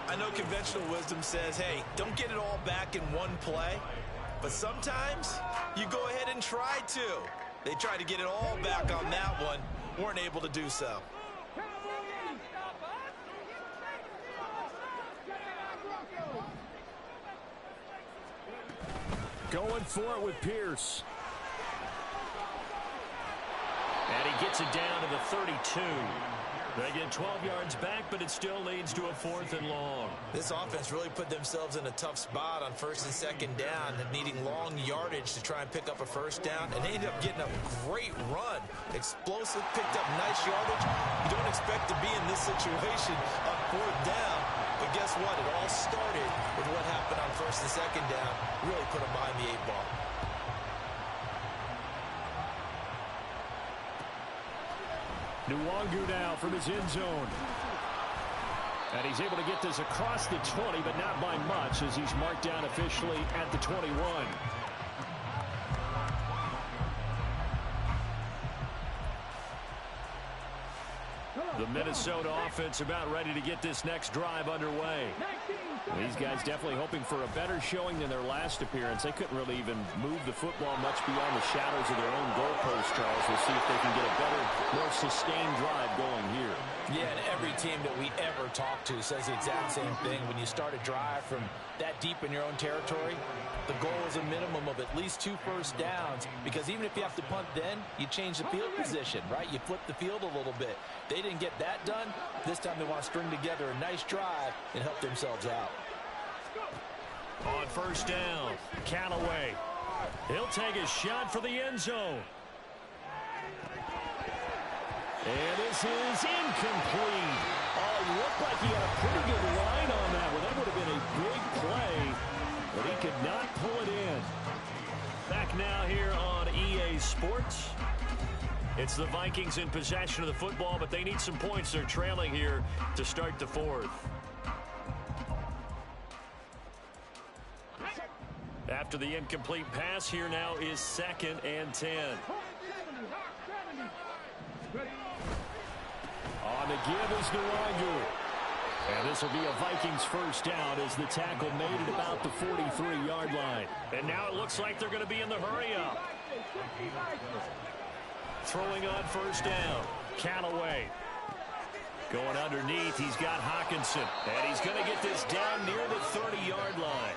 I know conventional wisdom says, hey, don't get it all back in one play. But sometimes you go ahead and try to. They tried to get it all back on that one. Weren't able to do so. Going for it with Pierce. And he gets it down to the 32. They get 12 yards back, but it still leads to a 4th and long. This offense really put themselves in a tough spot on 1st and 2nd down, needing long yardage to try and pick up a 1st down, and they ended up getting a great run. Explosive, picked up nice yardage. You don't expect to be in this situation on 4th down, but guess what? It all started with what happened on 1st and 2nd down. Really put them behind the 8 ball. Nwangu now from his end zone. And he's able to get this across the 20, but not by much, as he's marked down officially at the 21. The Minnesota offense about ready to get this next drive underway. These guys definitely hoping for a better showing than their last appearance. They couldn't really even move the football much beyond the shadows of their own goalpost, Charles. We'll see if they can get a better, more sustained drive going here. Yeah, and every team that we ever talk to says the exact same thing. When you start a drive from that deep in your own territory, the goal is a minimum of at least 2 first downs, because even if you have to punt then, you change the field position, right? You flip the field a little bit. They didn't get that done. This time they want to string together a nice drive and help themselves out. On first down, Callaway. He'll take a shot for the end zone. And this is incomplete. Oh, it looked like he had a pretty good line on that one. That would have been a big play, but he could not pull it in. Back now here on EA Sports. It's the Vikings in possession of the football, but they need some points. They're trailing here to start the fourth. After the incomplete pass, here now is 2nd and 10. On the give is Nwangu. And this will be a Vikings first down as the tackle made at about the 43-yard line. And now it looks like they're going to be in the hurry-up. Throwing on first down, Callaway. Going underneath, he's got Hockenson. And he's going to get this down near the 30-yard line.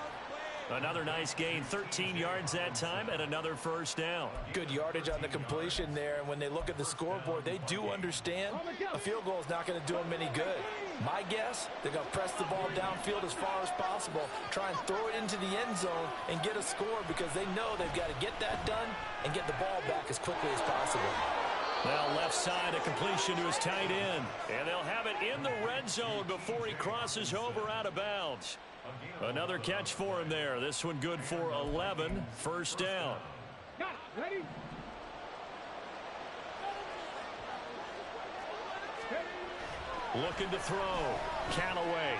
Another nice gain, 13 yards that time, and another first down. Good yardage on the completion there, and when they look at the scoreboard, they do understand a field goal is not going to do them any good. My guess, they're going to press the ball downfield as far as possible, try and throw it into the end zone and get a score, because they know they've got to get that done and get the ball back as quickly as possible. Now left side, a completion to his tight end. And they'll have it in the red zone before he crosses over out of bounds. Another catch for him there. This one good for 11. First down. Ready? Looking to throw. Callaway.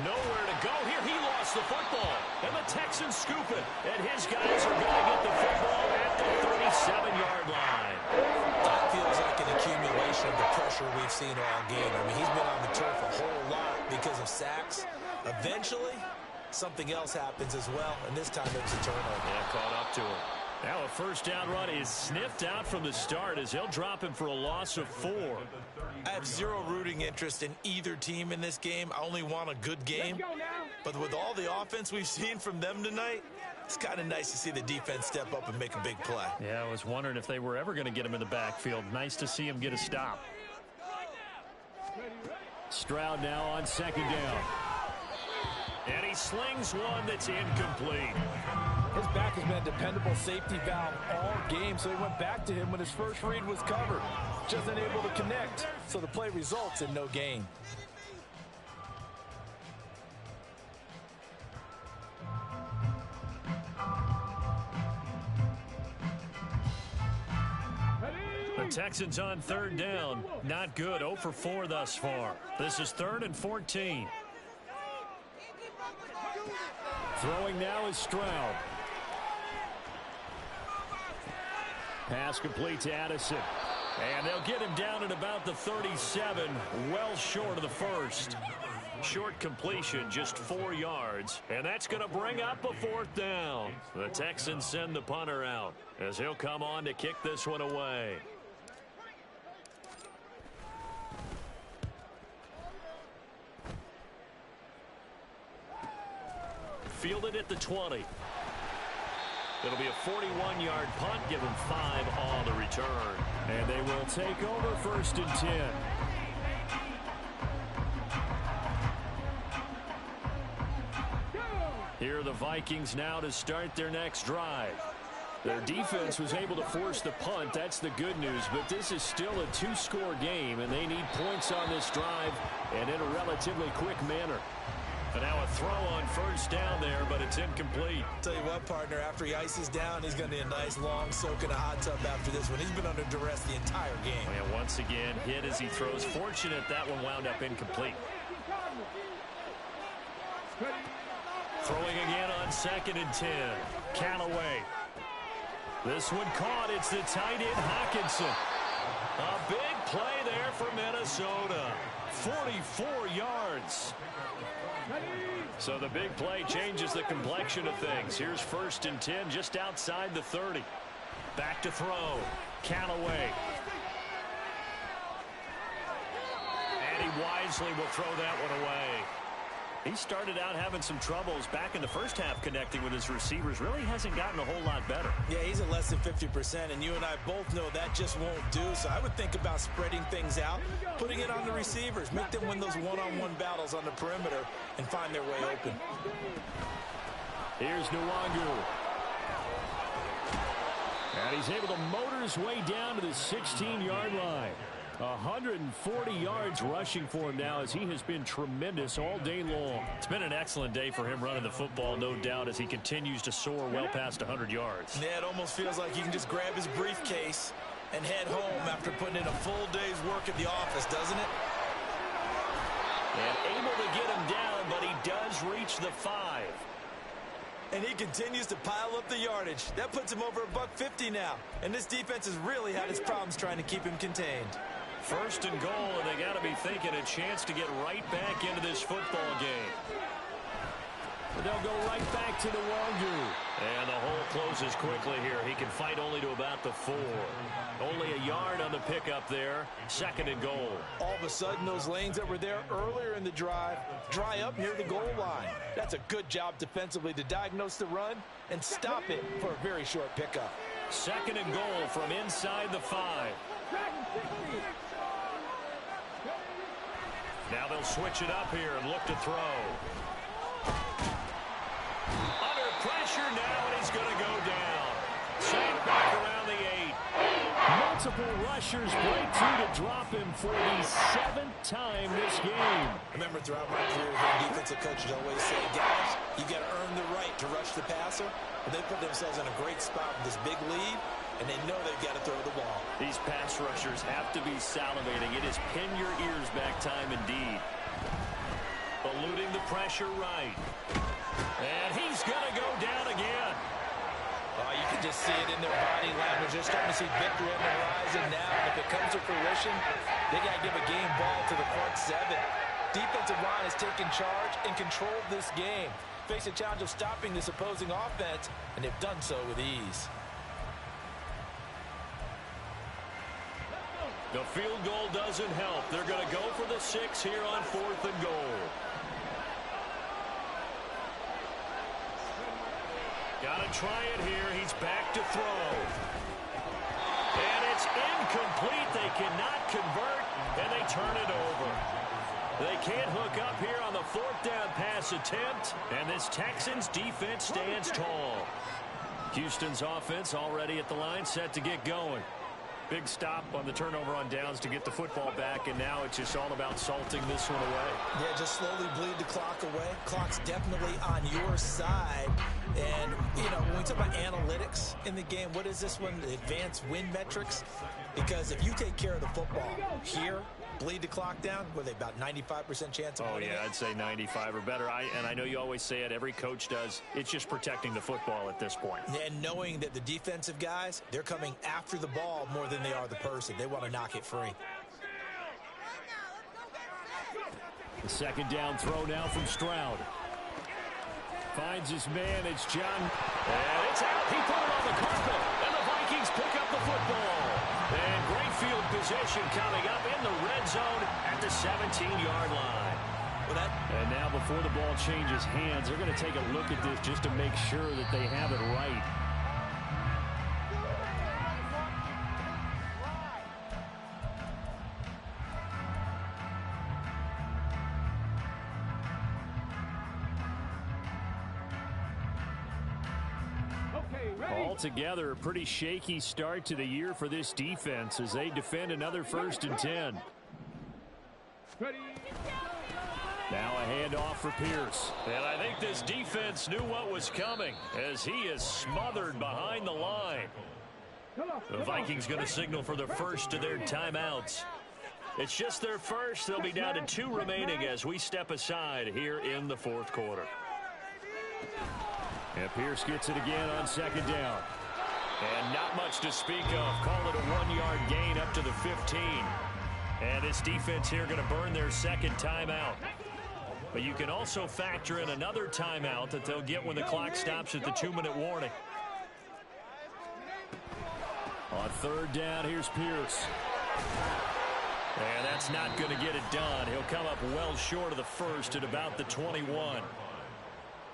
Nowhere to go here. He lost the football. And the Texans scoop it. And his guys are going to get the football at the 37-yard line. That feels like an accumulation of the pressure we've seen all game. I mean, he's been on the turf a whole lot because of sacks. Eventually, something else happens as well, and this time it was a turnover. Yeah, caught up to him. Now a first down run is sniffed out from the start as he'll drop him for a loss of 4. I have zero rooting interest in either team in this game. I only want a good game. But with all the offense we've seen from them tonight, it's kind of nice to see the defense step up and make a big play. Yeah, I was wondering if they were ever going to get him in the backfield. Nice to see him get a stop. Stroud now on second down. And he slings one that's incomplete. His back has been a dependable safety valve all game, so he went back to him when his first read was covered. Just unable to connect, so the play results in no gain. The Texans on third down. Not good. 0 for 4 thus far. This is 3rd and 14. Throwing now is Stroud. Pass complete to Addison. And they'll get him down at about the 37, well short of the first. Short completion, just 4 yards. And that's going to bring up a 4th down. The Texans send the punter out as he'll come on to kick this one away. Fielded at the 20. It'll be a 41-yard punt, give him 5 on the return. And they will take over 1st and 10. Here are the Vikings now to start their next drive. Their defense was able to force the punt. That's the good news. But this is still a 2-score game, and they need points on this drive and in a relatively quick manner. And now a throw on first down there, but it's incomplete. Tell you what, partner, after he ices down, he's going to need a nice long soak in a hot tub after this one. He's been under duress the entire game. And once again, hit as he throws. Fortunate that one wound up incomplete. Throwing again on 2nd and 10. Callaway. This one caught. It's the tight end, Hockenson. A big play there for Minnesota. 44 yards. So the big play changes the complexion of things. Here's 1st and 10 just outside the 30. Back to throw. Callaway. And he wisely will throw that one away. He started out having some troubles back in the first half connecting with his receivers. Really hasn't gotten a whole lot better. Yeah, he's at less than 50%, and you and I both know that just won't do. So I would think about spreading things out, putting it on the receivers, make them win those one-on-one battles on the perimeter and find their way open. Here's Nwangu. And he's able to motor his way down to the 16-yard line. 140 yards rushing for him now as he has been tremendous all day long. It's been an excellent day for him running the football, no doubt, as he continues to soar well past 100 yards. Yeah, it almost feels like he can just grab his briefcase and head home after putting in a full day's work at the office, doesn't it? And able to get him down, but he does reach the 5. And he continues to pile up the yardage. That puts him over $150 now. And this defense has really had its problems trying to keep him contained. 1st and goal, and they got to be thinking a chance to get right back into this football game. But they'll go right back to Nwangu. And the hole closes quickly here. He can fight only to about the 4. Only a yard on the pickup there. 2nd and goal. All of a sudden, those lanes that were there earlier in the drive dry up near the goal line. That's a good job defensively to diagnose the run and stop it for a very short pickup. 2nd and goal from inside the 5. Now they'll switch it up here and look to throw. Under pressure now, and he's going to go down. Sacked back around the 8. Multiple rushers break through to drop him for the 7th time this game. I remember throughout my career here, defensive coaches always say, guys, you got to earn the right to rush the passer. And they put themselves in a great spot with this big lead, and they know they've got to throw the ball. These pass rushers have to be salivating. It is pin your ears back time indeed. Eluding the pressure right. And he's going to go down again. Oh, you can just see it in their body language. They're starting to see victory on the horizon now. And if it comes to fruition, they got to give a game ball to the front 7. Defensive line has taken charge and controlled this game. Face a challenge of stopping this opposing offense, and they've done so with ease. The field goal doesn't help. They're going to go for the 6 here on 4th and goal. Got to try it here. He's back to throw. And it's incomplete. They cannot convert, and they turn it over. They can't hook up here on the 4th down pass attempt, and this Texans defense stands tall. Houston's offense already at the line, set to get going. Big stop on the turnover on downs to get the football back, and now it's just all about salting this one away. Yeah, just slowly bleed the clock away. Clock's definitely on your side. And, you know, when we talk about analytics in the game, what is this one? The advanced win metrics? Because if you take care of the football here, bleed the clock down, with about 95% chance of winning. Oh, yeah, I'd say 95 or better. And I know you always say it, every coach does. It's just protecting the football at this point. And knowing that the defensive guys, they're coming after the ball more than they are the person. They want to knock it free. The 2nd down throw now from Stroud. Finds his man, it's John. And it's out. He put it on the carpet. And the Vikings pick up the football. And great field position coming up in the red zone at the 17-yard line. And now before the ball changes hands, they're going to take a look at this just to make sure that they have it right. Altogether, a pretty shaky start to the year for this defense as they defend another 1st and 10. Ready. Now a handoff for Pierce. And I think this defense knew what was coming as he is smothered behind the line. The Vikings going to signal for the first of their timeouts. It's just their first. They'll be down to 2 remaining as we step aside here in the fourth quarter. And Pierce gets it again on second down. And not much to speak of. Call it a 1-yard gain up to the 15. And this defense here going to burn their second timeout. But you can also factor in another timeout that they'll get when the clock stops at the 2-minute warning. On third down, here's Pierce. And that's not going to get it done. He'll come up well short of the first at about the 21.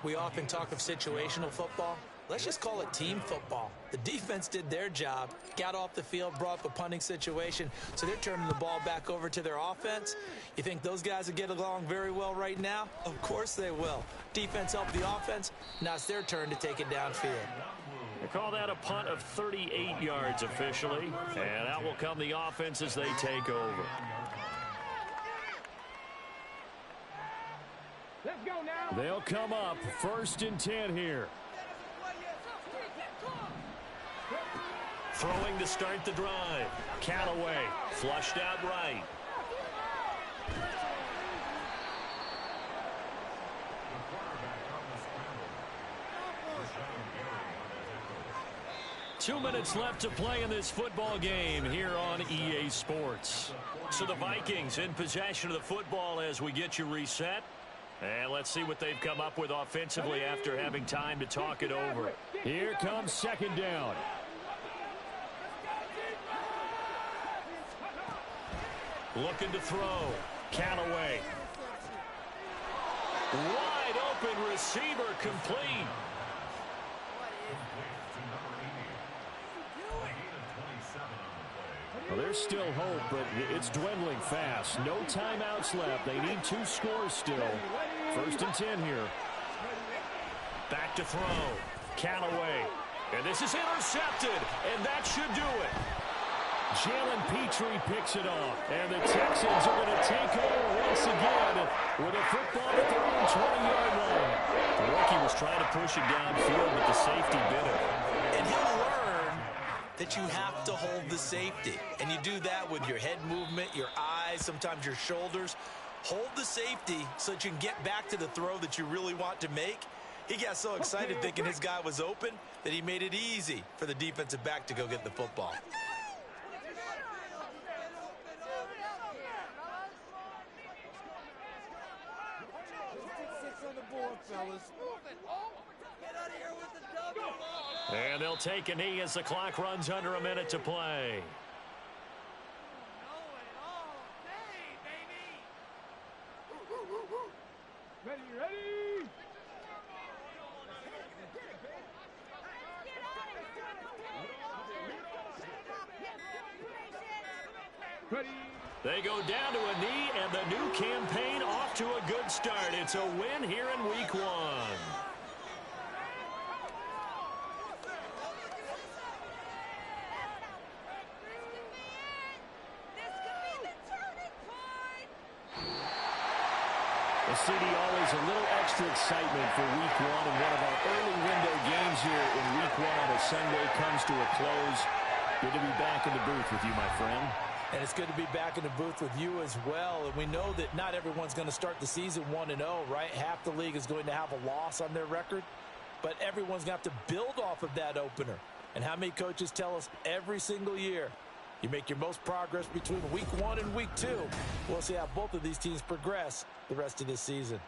We often talk of situational football. Let's just call it team football. The defense did their job, got off the field, brought up a punting situation, so they're turning the ball back over to their offense. You think those guys will get along very well right now? Of course they will. Defense helped the offense. Now it's their turn to take it downfield. They call that a punt of 38 yards officially, and out will come the offense as they take over. Let's go now. They'll come up 1st and 10 here. Throwing to start the drive. Callaway flushed out right. Two minutes left to play in this football game here on EA Sports. So the Vikings in possession of the football as we get you reset. And let's see what they've come up with offensively after having time to talk it over. Here comes second down. Looking to throw. Callaway. Wide open receiver complete. Well, there's still hope, but it's dwindling fast. No timeouts left. They need 2 scores still. 1st and 10 here. Back to throw. Callaway. And this is intercepted, and that should do it. Jalen Petrie picks it off, and the Texans are going to take over once again with a football at their own 20-yard line. The rookie was trying to push it downfield, but the safety bit him. And he'll learn that you have to hold the safety. And you do that with your head movement, your eyes, sometimes your shoulders. Hold the safety so that you can get back to the throw that you really want to make. He got so excited thinking his guy was open that he made it easy for the defensive back to go get the football. And they'll take a knee as the clock runs under a minute to play. Ready, ready. Ready. They go down to a knee, and the new campaign off to a good start. It's a win here in week 1. The city always a little extra excitement for week 1 and one of our early window games here in week 1 as Sunday comes to a close. Good to be back in the booth with you, my friend. And it's good to be back in the booth with you as well. And we know that not everyone's going to start the season 1-0, right? Half the league is going to have a loss on their record. But everyone's going to have to build off of that opener. And how many coaches tell us every single year, you make your most progress between week 1 and week 2. We'll see how both of these teams progress the rest of this season.